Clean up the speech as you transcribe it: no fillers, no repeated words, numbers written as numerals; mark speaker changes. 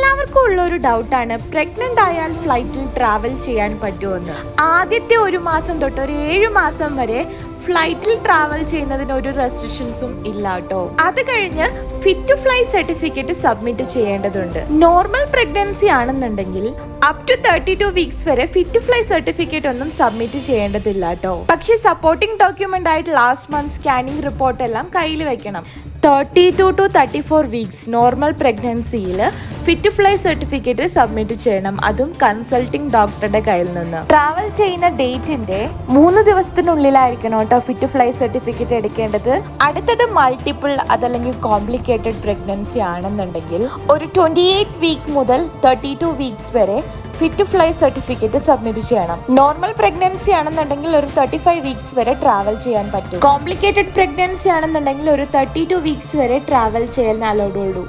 Speaker 1: എല്ലാവർക്കും ഉള്ള ഒരു ഡൗട്ടാണ് പ്രഗ്നന്റ് ആയാൽ ഫ്ലൈറ്റിൽ ട്രാവൽ ചെയ്യാൻ പറ്റുമെന്ന്. ആദ്യത്തെ 1 മാസം തൊട്ട് ഒരു 7 മാസം വരെ ഫ്ലൈറ്റിൽ ട്രാവൽ ചെയ്യുന്നതിന് ഒരു റെസ്ട്രിക്ഷൻസും ഇല്ല കേട്ടോ. അത് കഴിഞ്ഞ് fit to fly certificate submit ചെയ്യേണ്ടതുണ്ട്. നോർമൽ പ്രഗ്നൻസി ആണെന്നുണ്ടെങ്കിൽ അപ് ടു 32 വീക്സ് വരെ ഫിറ്റ് ടു ഫ്ലൈ സർട്ടിഫിക്കറ്റ് ഒന്നും സബ്മിറ്റ് ചെയ്യേണ്ടതില്ല കേട്ടോ. പക്ഷെ സപ്പോർട്ടിംഗ് ഡോക്യുമെന്റ് ആയിട്ട് ലാസ്റ്റ് മന്ത് സ്കാനിങ് റിപ്പോർട്ട് എല്ലാം കയ്യിൽ വെക്കണം. 32 to 34 വീക്സ് നോർമൽ പ്രഗ്നൻസിയിൽ fit to fly certificate submit ചെയ്യണം, അതും കൺസൾട്ടിംഗ് ഡോക്ടറുടെ കയ്യിൽ നിന്ന്. ട്രാവൽ ചെയ്യുന്ന ഡേറ്റിന്റെ 3 ദിവസത്തിനുള്ളിലായിരിക്കണം കേട്ടോ ഫിറ്റ് ടു ഫ്ലൈ സർട്ടിഫിക്കറ്റ് എടുക്കേണ്ടത്. അടുത്തത് മൾട്ടിപ്പിൾ അതല്ലെങ്കിൽ കോംപ്ലിക്കേറ്റഡ് പ്രഗ്നൻസി ആണെന്നുണ്ടെങ്കിൽ ഒരു 28 വീക്ക് മുതൽ 32 വീക്സ് വരെ fit to fly certificate submit ചെയ്യണം. നോർമൽ പ്രഗ്നൻസി ആണെന്നുണ്ടെങ്കിൽ ഒരു 35 വീക്സ് വരെ ട്രാവൽ ചെയ്യാൻ പറ്റും. കോംപ്ലിക്കേറ്റഡ് പ്രഗ്നൻസി ആണെന്നുണ്ടെങ്കിൽ ഒരു 32 വീക്സ് വരെ ട്രാവൽ ചെയ്യാൻ അലൗഡ് ഉള്ളൂ.